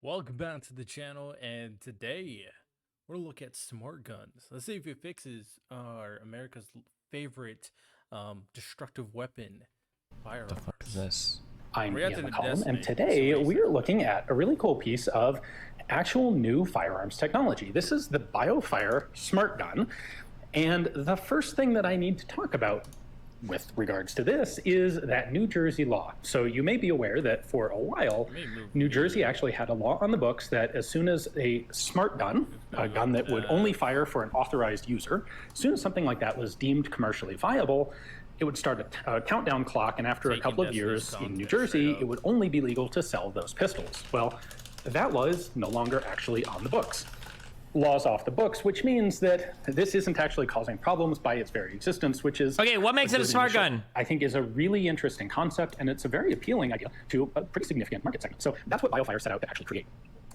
Welcome back to the channel, and today we're gonna look at smart guns. Let's see if it fixes America's favorite destructive weapon, The fuck is firearms. this? I'm We're Ian at the McCollum, and Destiny, today so we're looking at a really cool piece of actual new firearms technology. This is the BioFire Smart Gun, and the first thing that I need to talk about with regards to this is that New Jersey law. So you may be aware that for a while, New Jersey actually had a law on the books that as soon as a smart gun, a gun that would only fire for an authorized user, as soon as something like that was deemed commercially viable, it would start a countdown clock, and after a couple of years in New Jersey, it would only be legal to sell those pistols. Well, that law is no longer actually on the books. Laws off the books, which means that this isn't actually causing problems by its very existence, which is Okay, what makes it a smart gun? I think is a really interesting concept, and it's a very appealing idea to a pretty significant market segment. So that's what BioFire set out to actually create.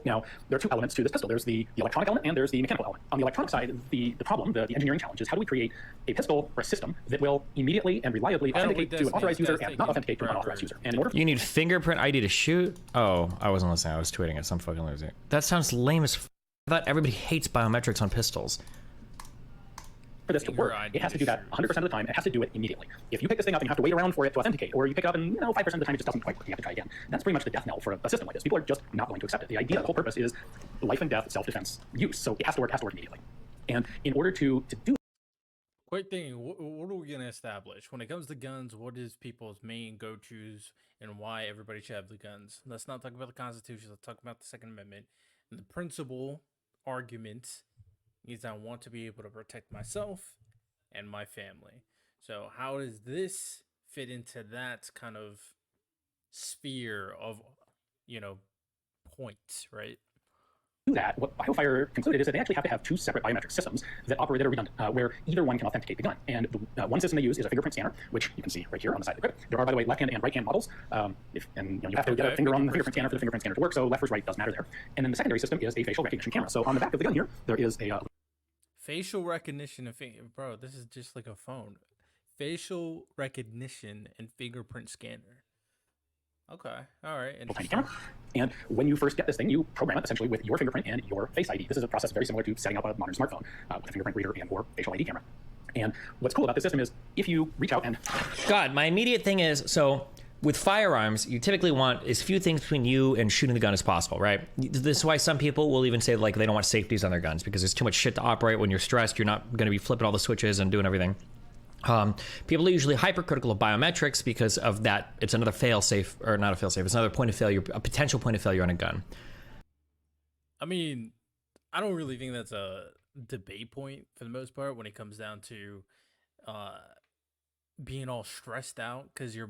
Now, there are two elements to this pistol. There's the electronic element and there's the mechanical element. On the electronic side, the problem, the engineering challenge is how do we create a pistol or a system that will immediately and reliably authenticate to an authorized user and not authenticate to an unauthorized user. And in order You need fingerprint ID to shoot? Oh, I wasn't listening. I was tweeting at some fucking loser. That sounds lame as f. I thought everybody hates biometrics on pistols. for this to work, it has to do that 100% of the time. It has to do it immediately. If you pick this thing up and you have to wait around for it to authenticate, or you pick it up and 5% of the time it just doesn't quite work, you have to try again. That's pretty much the death knell for a system like this. People are just not going to accept it. The idea, the whole purpose is life and death self-defense use. So it has to work immediately. And in order to do quick thing, what are we gonna establish when it comes to guns? What is people's main go-tos and why everybody should have the guns? Let's not talk about the Constitution. Let's talk about the Second Amendment and the principal argument is I want to be able to protect myself and my family. So how does this fit into that kind of sphere of, points, right? that, what BioFire concluded is that they actually have to have two separate biometric systems that operate that are redundant, where either one can authenticate the gun. And the one system they use is a fingerprint scanner, which you can see right here on the side of the grip. There are, by the way, left-hand and right-hand models. You have to get a finger on the fingerprint scanner for the fingerprint scanner to work, so left versus right doesn't matter there. And then the secondary system is a facial recognition camera. So on the back of the gun here, there is a facial recognition and bro, this is just like a phone. Facial recognition and fingerprint scanner. Okay, all right. tiny camera. And when you first get this thing, you program it essentially with your fingerprint and your Face ID. This is a process very similar to setting up a modern smartphone with a fingerprint reader and or facial ID camera. And what's cool about this system is if you reach out and... God, my immediate thing is, so with firearms, you typically want as few things between you and shooting the gun as possible, right? This is why some people will even say like they don't want safeties on their guns because there's too much shit to operate. When you're stressed, you're not going to be flipping all the switches and doing everything. People are usually hypercritical of biometrics because of that. It's another fail-safe, or not a fail-safe, it's another point of failure, a potential point of failure on a gun. I mean, I don't really think that's a debate point for the most part when it comes down to being all stressed out because you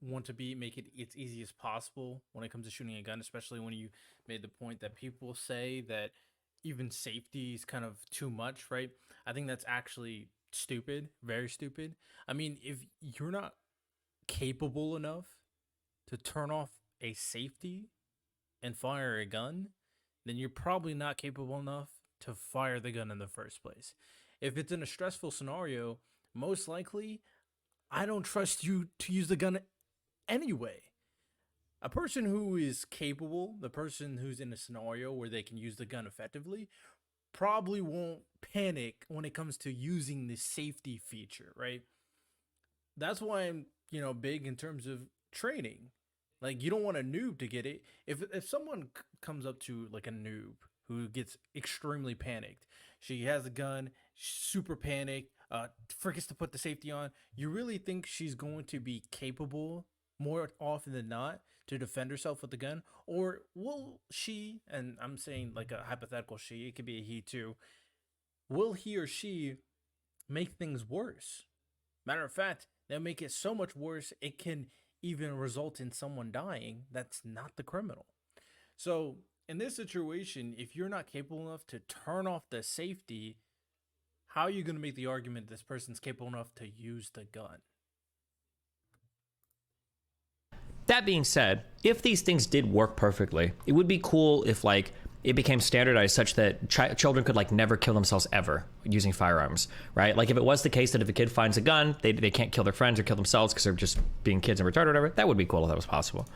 want to make it as easy as possible when it comes to shooting a gun, especially when you made the point that people say that even safety is kind of too much, right? I think that's actually stupid, very stupid. I mean, if you're not capable enough to turn off a safety and fire a gun, then you're probably not capable enough to fire the gun in the first place. If it's in a stressful scenario, most likely, I don't trust you to use the gun anyway. A person who is capable, the person who's in a scenario where they can use the gun effectively, probably won't panic when it comes to using the safety feature, right? That's why I'm, big in terms of training. Like, you don't want a noob to get it. If someone comes up to like a noob who gets extremely panicked, she has a gun, super panicked, forgets to put the safety on, you really think she's going to be capable more often than not to defend herself with the gun? Or will she, and I'm saying like a hypothetical she, it could be a he too, will he or she make things worse? Matter of fact, they'll make it so much worse it can even result in someone dying that's not the criminal. So in this situation, if you're not capable enough to turn off the safety, how are you going to make the argument this person's capable enough to use the gun? That being said, if these things did work perfectly, it would be cool if like it became standardized such that children could like never kill themselves ever using firearms, right? Like if it was the case that if a kid finds a gun, they can't kill their friends or kill themselves because they're just being kids and retarded or whatever, that would be cool if that was possible.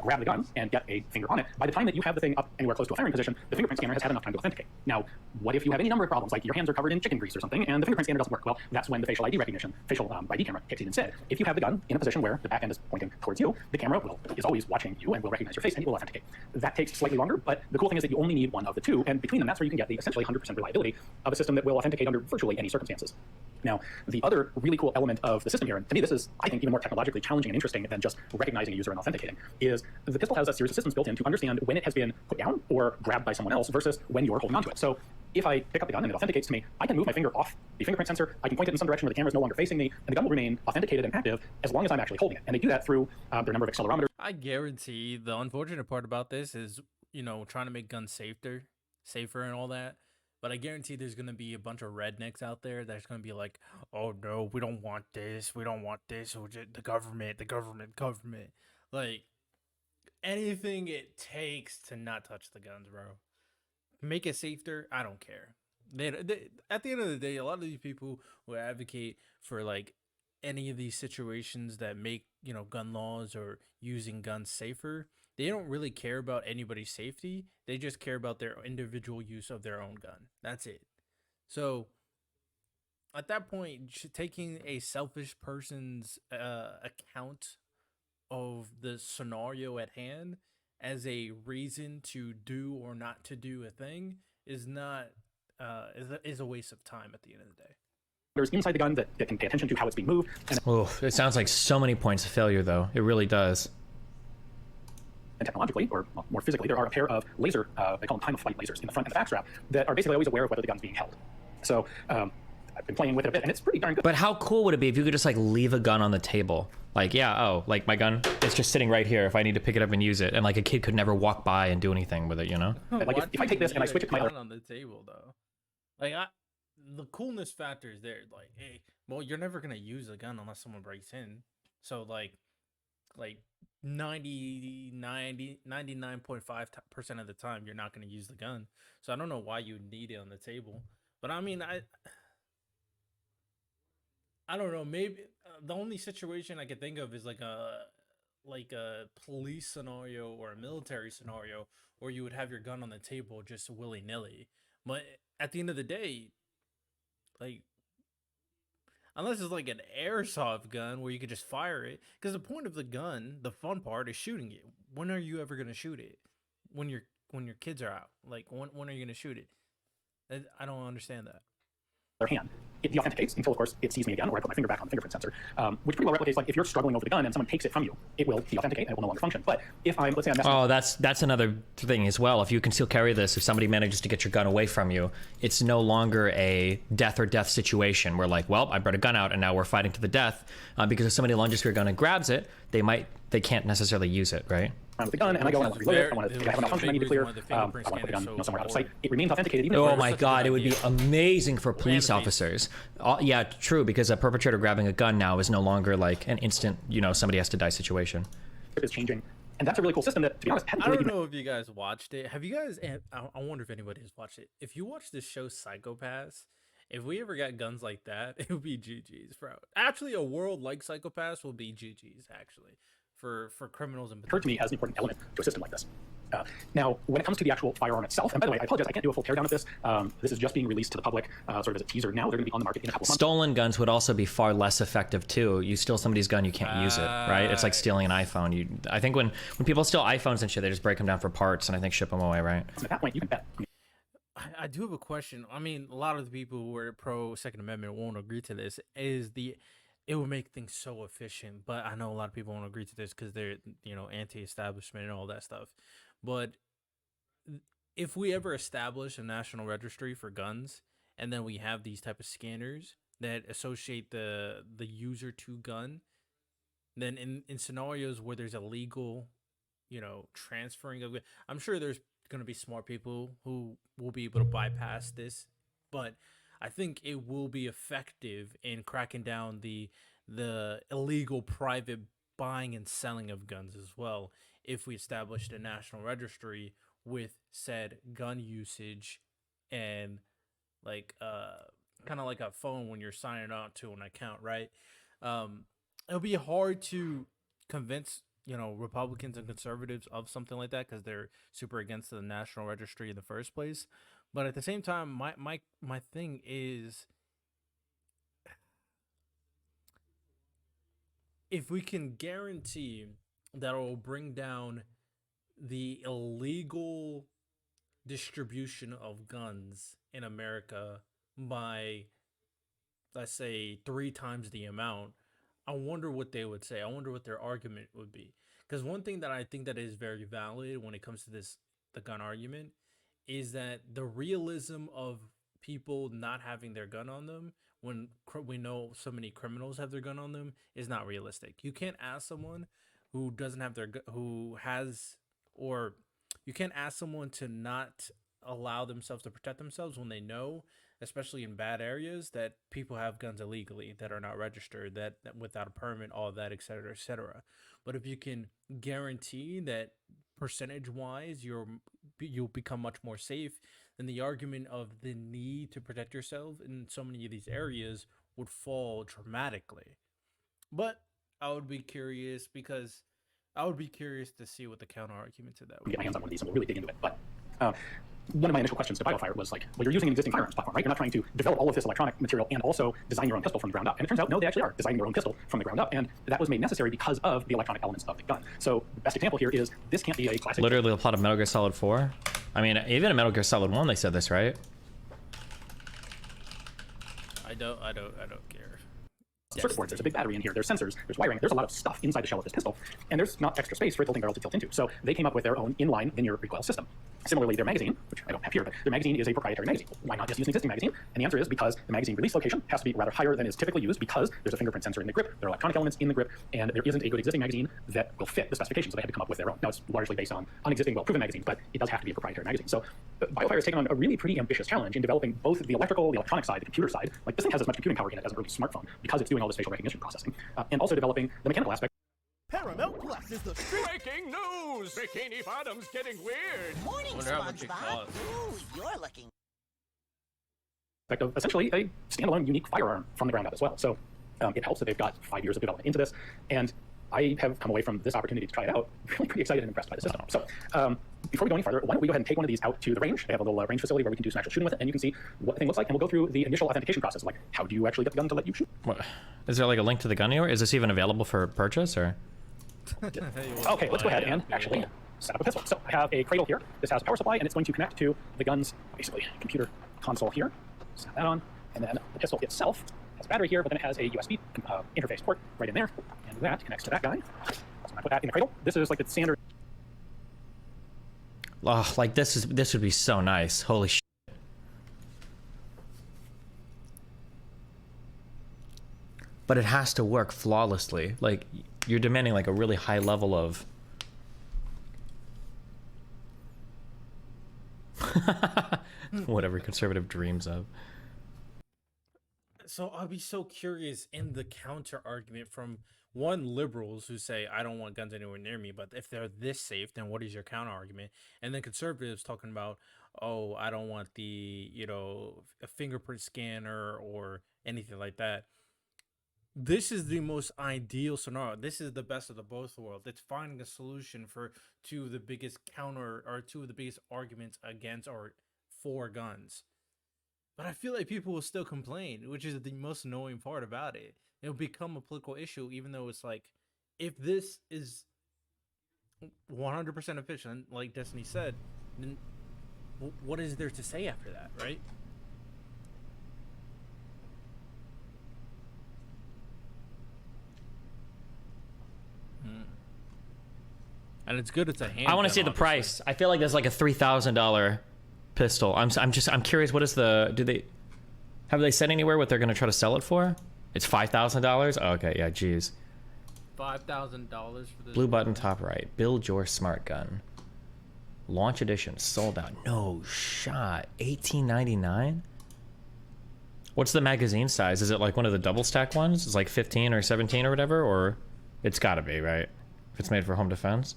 grab the gun and get a finger on it, by the time that you have the thing up anywhere close to a firing position, the fingerprint scanner has had enough time to authenticate. Now, what if you have any number of problems, like your hands are covered in chicken grease or something, and the fingerprint scanner doesn't work? Well, that's when the facial ID camera kicks in instead. If you have the gun in a position where the back end is pointing towards you, the camera is always watching you and will recognize your face and it will authenticate. That takes slightly longer, but the cool thing is that you only need one of the two, and between them, that's where you can get the essentially 100% reliability of a system that will authenticate under virtually any circumstances. Now, the other really cool element of the system here, and to me this is, I think, even more technologically challenging and interesting than just recognizing a user and authenticating, is the pistol has a series of systems built in to understand when it has been put down or grabbed by someone else versus when you're holding onto it. So if I pick up the gun and it authenticates to me, I can move my finger off the fingerprint sensor, I can point it in some direction where the camera is no longer facing me, and the gun will remain authenticated and active as long as I'm actually holding it. And they do that through their number of accelerometers. I guarantee the unfortunate part about this is, trying to make guns safer and all that. But I guarantee there's going to be a bunch of rednecks out there that's going to be like, oh no, we don't want this. We don't want this. Or just the government. Like, anything it takes to not touch the guns, bro. Make it safer. I don't care. At the end of the day, a lot of these people who advocate for like any of these situations that make, gun laws or using guns safer, they don't really care about anybody's safety. They just care about their individual use of their own gun. That's it. So at that point, taking a selfish person's account of the scenario at hand as a reason to do or not to do a thing is not is a waste of time at the end of the day. There's inside the gun that can pay attention to how it's being moved. Oh, it sounds like so many points of failure, though. It really does. And technologically, or more physically, there are a pair of laser, they call them time-of-flight lasers, in the front and the back strap that are basically always aware of whether the gun's being held. So I've been playing with it a bit, and it's pretty darn good. But how cool would it be if you could just like leave a gun on the table? Like, like my gun, it's just sitting right here if I need to pick it up and use it. And like a kid could never walk by and do anything with it, Like if I take this and I switch it to my other... on the table, though. Like, the coolness factor is there. Like, hey, well, you're never going to use a gun unless someone breaks in. So like 99.5% of the time, you're not going to use the gun. So I don't know why you need it on the table. But I mean, I don't know. Maybe the only situation I could think of is like a police scenario or a military scenario where you would have your gun on the table just willy-nilly. But at the end of the day, like, unless it's like an airsoft gun where you could just fire it, because the point of the gun, the fun part, is shooting it. When are you ever gonna shoot it? When your kids are out? Like, when are you gonna shoot it? I don't understand that. Their hand. It deauthenticates until, of course, it sees me again, or I put my finger back on the fingerprint sensor, which pretty well replicates, like, if you're struggling over the gun and someone takes it from you, it will deauthenticate and it will no longer function. But if let's say I'm messing... Oh, that's another thing as well. If you conceal carry this, if somebody manages to get your gun away from you, it's no longer a death or death situation where like, well, I brought a gun out and now we're fighting to the death, because if somebody lunges for your gun and grabs it, they can't necessarily use it, right? With the gun, and I go and I want to reload it. I want to have a malfunction I need to clear. I want to put the gun somewhere out of sight. It remains authenticated. Even oh my god, it would be amazing for police officers. Yeah, true, because a perpetrator grabbing a gun now is no longer like an instant, somebody has to die situation. It's changing. And that's a really cool system that, to be honest, I don't know if you guys watched it. Have you guys? I wonder if anybody has watched it. If you watch this show, Psycho-Pass, if we ever got guns like that, it would be GG's, bro. Actually, a world like Psycho-Pass will be GG's, actually. For criminals and occurred to me as an important element to a system like this. Now, when it comes to the actual firearm itself, and by the way, I apologize, I can't do a full teardown of this. This is just being released to the public sort of as a teaser now. They're going to be on the market in a couple of months. Stolen guns would also be far less effective too. You steal somebody's gun, you can't use it, right? It's like stealing an iPhone. I think when people steal iPhones and shit, they just break them down for parts and I think ship them away, right? At that point, you can bet. I do have a question. I mean, a lot of the people who are pro Second Amendment won't agree to this. It would make things so efficient, but I know a lot of people won't agree to this because they're, anti-establishment and all that stuff. But if we ever establish a national registry for guns, and then we have these type of scanners that associate the user to gun, then in scenarios where there's illegal, transferring of, I'm sure there's going to be smart people who will be able to bypass this, but I think it will be effective in cracking down the illegal private buying and selling of guns as well if we established a national registry with said gun usage and like kind of like a phone when you're signing on to an account, right? It'll be hard to convince Republicans and conservatives of something like that because they're super against the National Registry in the first place. But at the same time, my thing is, if we can guarantee that it will bring down the illegal distribution of guns in America by, let's say, 3 times the amount, I wonder what they would say. I wonder what their argument would be. Because one thing that I think that is very valid when it comes to the gun argument, is that the realism of people not having their gun on them when we know so many criminals have their gun on them is not realistic. You can't ask someone who doesn't have who has, or you can't ask someone to not allow themselves to protect themselves when they know, especially in bad areas, that people have guns illegally that are not registered, that without a permit, all of that, et cetera, et cetera. But if you can guarantee that percentage wise you'll become much more safe, then the argument of the need to protect yourself in so many of these areas would fall dramatically. But I would be curious to see what the counter argument to that would get my be. hands on one of these and we'll really dig into it. But one of my initial questions to BioFire was like, well, you're using an existing firearms platform, right? You're not trying to develop all of this electronic material and also design your own pistol from the ground up. And it turns out, no, they actually are designing their own pistol from the ground up. And that was made necessary because of the electronic elements of the gun. So the best example here is this can't be a classic. Literally the plot of Metal Gear Solid 4. I mean, even in Metal Gear Solid 1, they said this, right? I don't care. Circuit boards, there's a big battery in here, there's sensors, there's wiring, there's a lot of stuff inside the shell of this pistol, and there's not extra space for a tilting barrel to tilt into. So they came up with their own inline linear recoil system. Similarly, their magazine, which I don't have here, but their magazine is a proprietary magazine. Why not just use an existing magazine? And the answer is because the magazine release location has to be rather higher than is typically used, because there's a fingerprint sensor in the grip, there are electronic elements in the grip, and there isn't a good existing magazine that will fit the specifications, so they had to come up with their own. Now, it's largely based on unexisting, well-proven magazines, but it does have to be a proprietary magazine. So BioFire has taken on a really pretty ambitious challenge in developing both the electrical, the electronic side, the computer side. Like, this thing has as much computing power in it as an early smartphone because it's doing all this facial recognition processing, and also developing the mechanical aspect. Paramount Plus is the breaking news! Bikini Bottom's getting weird! Morning, Wonder how much it SpongeBob. costs. Ooh, you're looking. Of essentially a standalone, unique firearm from the ground up as well. So it helps that they've got 5 years of development into this, and I have come away from this opportunity to try it out really pretty excited and impressed by the system. So before we go any farther, why don't we go ahead and take one of these out to the range? They have a little range facility where we can do some actual shooting with it, and you can see what the thing looks like, and we'll go through the initial authentication process, like how do you actually get the gun to let you shoot? What? Is there like a link to the gun anywhere? Is this even available for purchase, or? Okay, let's go ahead and actually set up a pistol. So I have a cradle here. This has a power supply, and it's going to connect to the gun's, basically, computer console here. Snap that on, and then the pistol itself has a battery here, but then it has a USB interface port right in there, and that connects to that guy. So when I put that in the cradle, this is like the standard. Oh, like this would be so nice. Holy shit. But it has to work flawlessly. Like, you're demanding like a really high level of whatever conservative dreams of. So I'll be so curious in the counter argument from liberals who say I don't want guns anywhere near me, but if they're this safe, then what is your counter argument? And then conservatives talking about, oh, I don't want a fingerprint scanner or anything like that. This is the most ideal scenario. This is the best of the both worlds. It's finding a solution for two of the biggest arguments against or for guns. But I feel like people will still complain, which is the most annoying part about it. It'll become a political issue, even though it's like, if this is 100% efficient, like Destiny said, then what is there to say after that, right? And it's good. It's a handgun. I want to see the obviously. price. I feel like there's like a $3,000 pistol. I'm curious. What is have they said anywhere what they're gonna try to sell it for? It's $5,000. Oh, okay, yeah, geez. $5,000 for this. Blue button top right. Build your smart gun. Launch edition sold out. No shot. $18.99. What's the magazine size? Is it like one of the double stack ones? It's like 15 or 17 or whatever, or it's got to be, right? If it's made for home defense.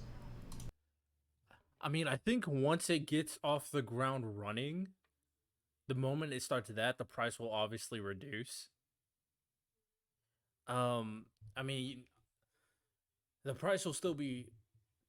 I mean, I think once it gets off the ground running, the moment it starts that, the price will obviously reduce. I mean, The price will still be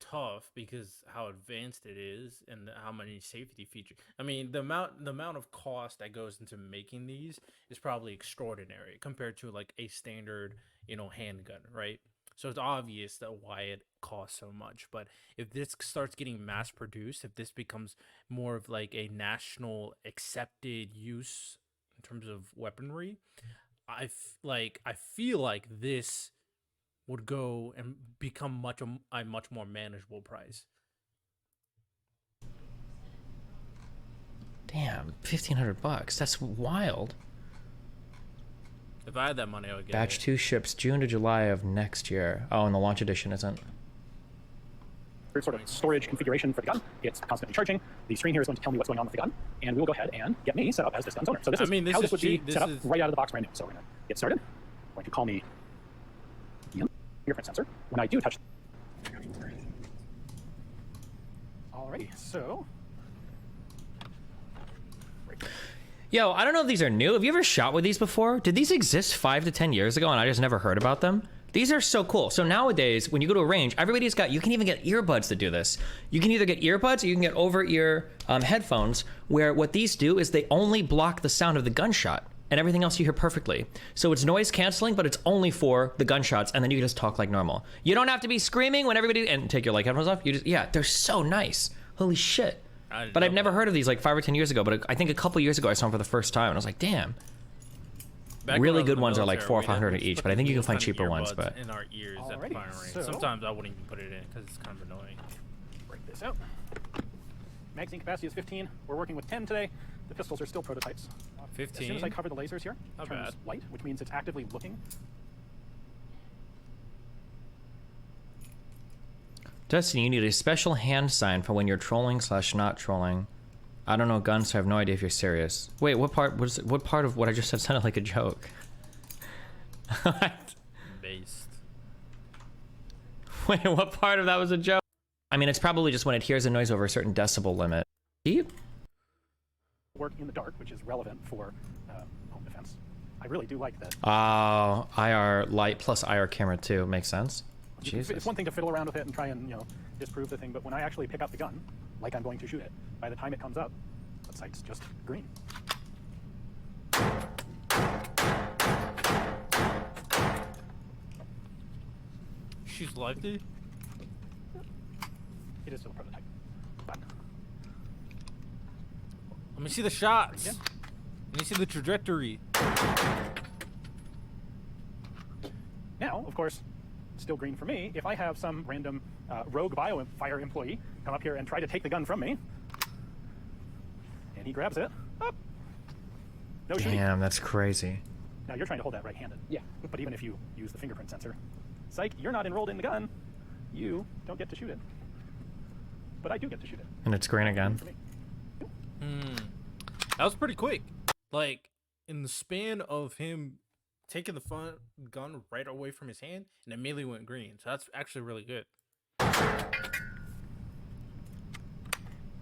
tough because how advanced it is and how many safety features. I mean, the amount of cost that goes into making these is probably extraordinary compared to like a standard, handgun, right? So it's obvious that why it costs so much. But if this starts getting mass produced, if this becomes more of like a national accepted use in terms of weaponry, I feel like this would go and become a much more manageable price. Damn, $1,500. That's wild. If I had that money, I would get Batch it. 2 ships June to July of next year. Oh, and the launch edition isn't. Sort of storage configuration for the gun. It's constantly charging. The screen here is going to tell me what's going on with the gun, and we will go ahead and get me set up as this gun's owner. So this is how this would be set up right out of the box brand new. So we're going to get started. I'm going to call me Ian, fingerprint sensor. When I do touch... Alrighty, so... Yo, I don't know if these are new. Have you ever shot with these before? Did these exist 5 to 10 years ago and I just never heard about them? These are so cool. So nowadays, when you go to a range, everybody's got, you can even get earbuds to do this. You can either get earbuds or you can get over-ear headphones, where what these do is they only block the sound of the gunshot and everything else you hear perfectly. So it's noise canceling, but it's only for the gunshots, and then you can just talk like normal. You don't have to be screaming when everybody, and take your like headphones off. You just, yeah, they're so nice. Holy shit. But I've never heard of these like 5 or 10 years ago, but I think a couple years ago I saw them for the first time and I was like, damn. Really good ones are like $400 or $500 each, but I think you can find cheaper ones. But in our ears at the Alrighty, firing range. so- Sometimes I wouldn't even put it in because it's kind of annoying. Break this out. Magazine capacity is 15. We're working with 10 today. The pistols are still prototypes. As soon as I 15. cover the lasers here, it Not turns bad. white, which means it's actively looking. Destiny, you need a special hand sign for when you're trolling / not trolling. I don't know guns, so I have no idea if you're serious. Wait, what part of what I just said sounded like a joke? Based. Wait, what part of that was a joke? I mean, it's probably just when it hears a noise over a certain decibel limit. Deep? Work in the dark, which is relevant for home defense. I really do like that. Oh, IR light plus IR camera too. Makes sense. Jesus. It's one thing to fiddle around with it and try and, disprove the thing, but when I actually pick up the gun, like I'm going to shoot it, by the time it comes up, the sight's just green. She's lefty. It is still a prototype. But Let me see the shots. Yeah. Let me see the trajectory. now, of course, still green for me. If I have some random rogue BioFire employee come up here and try to take the gun from me, and he grabs it, up. No shooting. Damn, that's crazy. Now you're trying to hold that right-handed. Yeah. But even if you use the fingerprint sensor, psych, you're not enrolled in the gun. You don't get to shoot it. But I do get to shoot it. And it's green again. For me. That was pretty quick. Like, in the span of him taking the gun right away from his hand, and immediately went green. So that's actually really good.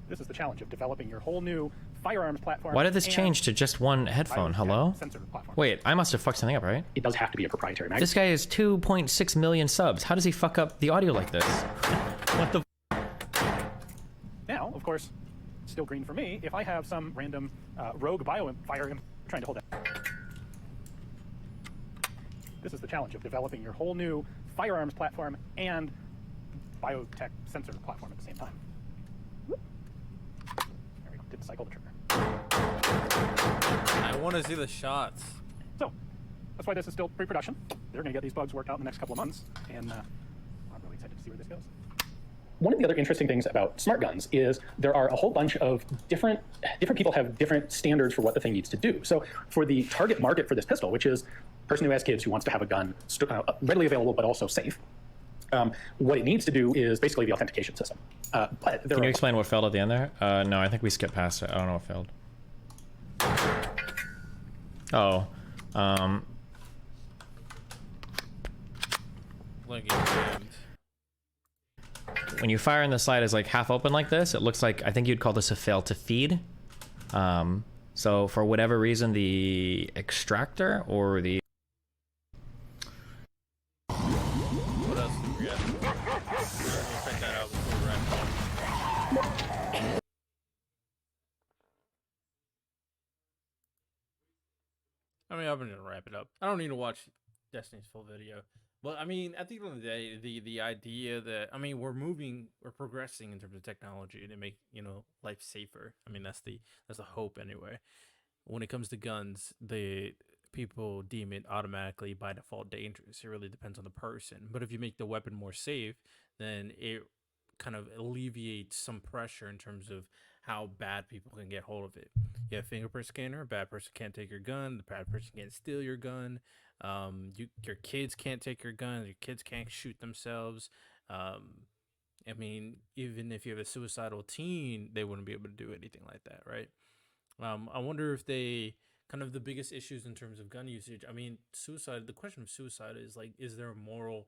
This is the challenge of developing your whole new firearms platform. Why did this and change to just one headphone? biotech Hello? Sensor platform. Wait, I must have fucked something up, right? It does have to be a proprietary magazine. This guy has 2.6 million subs. How does he fuck up the audio like this? What the? Now, of course, still green for me. If I have some random rogue BioFire trying to hold that. This is the challenge of developing your whole new firearms platform and biotech sensor platform at the same time. There we go. Didn't cycle the trigger. I want to see the shots. So, that's why this is still pre-production. They're going to get these bugs worked out in the next couple of months, and I'm really excited to see where this goes. One of the other interesting things about smart guns is there are a whole bunch of different people have different standards for what the thing needs to do. So for the target market for this pistol, which is a person who has kids who wants to have a gun readily available but also safe, what it needs to do is basically the authentication system. But there Can you are explain what failed at the end there? No, I think we skipped past it. I don't know what failed. Oh, Like, it jammed. when you fire and the slide is like half open like this, it looks like, I think you'd call this a fail to feed. So for whatever reason, the extractor or the What else do we got? I mean, I'm gonna wrap it up. I don't need to watch Destiny's full video, but I mean, at the end of the day, the idea that we're progressing in terms of technology to make life safer. I mean, that's the hope anyway. When it comes to guns, the people deem it automatically by default dangerous. It really depends on the person. But if you make the weapon more safe, then it kind of alleviates some pressure in terms of how bad people can get hold of it. You have fingerprint scanner, a bad person can't take your gun, the bad person can't steal your gun. Your kids can't take your gun, your kids can't shoot themselves. I mean, even if you have a suicidal teen, they wouldn't be able to do anything like that, right? I wonder if they kind of the biggest issues in terms of gun usage. I mean, suicide. The question of suicide is like, is there a moral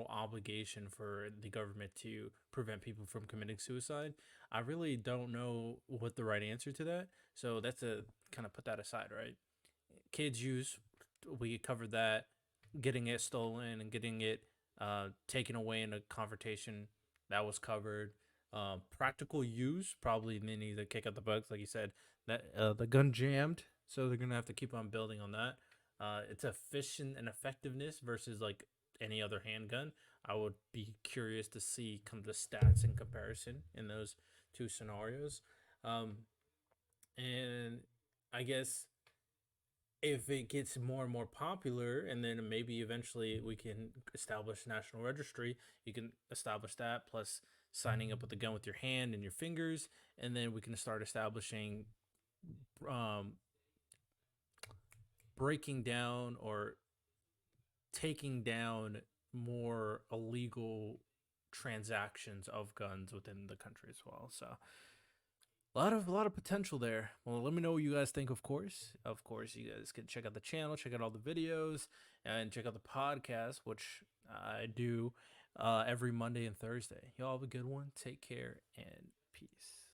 obligation for the government to prevent people from committing suicide? I really don't know what the right answer to that. So that's a kind of put that aside, right? Kids use, we covered that. Getting it stolen and getting it taken away in a confrontation, that was covered. Practical use, probably they need to kick out the bugs, like you said. That the gun jammed, so they're gonna have to keep on building on that. Its efficient and effectiveness versus like any other handgun. I would be curious to see kind of the stats in comparison in those two scenarios. And I guess if it gets more and more popular, and then maybe eventually we can establish national registry, you can establish that plus signing up with the gun with your hand and your fingers, and then we can start establishing breaking down or taking down more illegal transactions of guns within the country as well. So a lot of potential there. Well, let me know what you guys think. Of course, you guys can check out the channel, check out all the videos, and check out the podcast, which I do every Monday and Thursday. Y'all have a good one. Take care and peace.